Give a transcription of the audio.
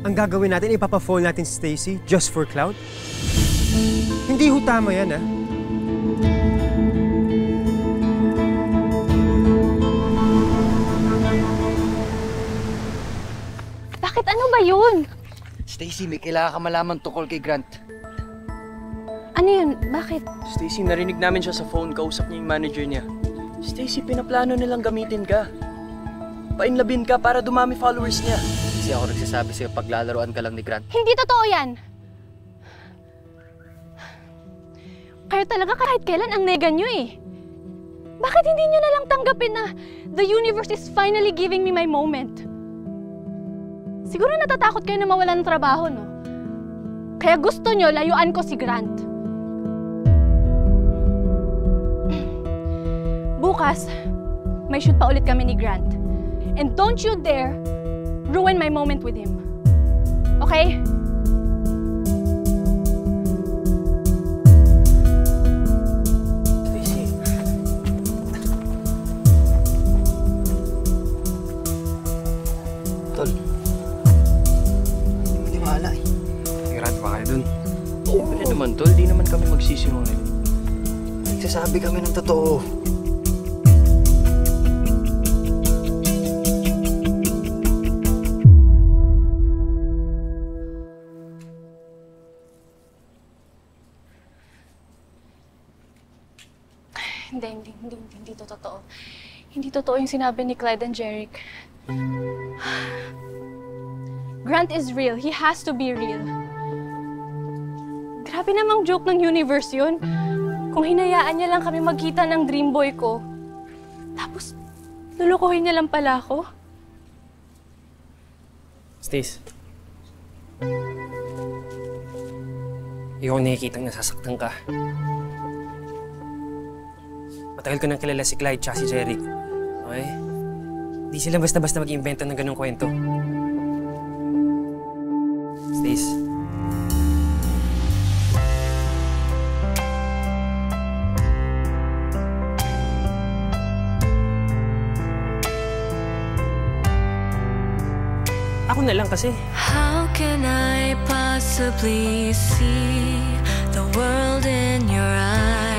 ang gagawin natin, ipapa-fall natin si Stacy just for clout? Hindi ho tama yan, ah. Bakit? Ano ba yun? Stacy, may kailangan ka malaman tungkol kay Grant. Ano yun? Bakit? Stacy, narinig namin siya sa phone. Kausap niya yung manager niya. Stacy, pinaplano nilang gamitin ka. Painlabin ka para dumami followers niya. Kasi ako nagsasabi sa'yo paglalaroan ka lang ni Grant. Hindi totoo yan! Kayo talaga kahit kailan ang nega nyo eh. Bakit hindi nyo nalang tanggapin na the universe is finally giving me my moment? Siguro natatakot kayo na mawala ng trabaho, no? Kaya gusto nyo layuan ko si Grant. Bukas, may shoot pa ulit kami ni Grant. And don't you dare ruin my moment with him. Okay? Stacy. Tol. Hindi maala eh. Grant ba kayo dun? Siyempre naman, tol. Di naman kami magsisinungaling. Nagsasabi kami ng totoo. Hindi to totoo. Hindi totoo yung sinabi ni Clyde and Jeric. Grant is real. He has to be real. Grabe namang joke ng universe yun. Kung hinayaan niya lang kami magkita ng dream boy ko, tapos lulukuhin niya lang pala ako. Stace. Ayoko nakikitang nasasaktan ka. Matagal ko nang kilala si Clyde tsaka si Jeric. Okay? Di sila basta-basta mag-iimbento ng ganong kwento. Stace. Ako na lang kasi. How can I possibly see the world in your eyes?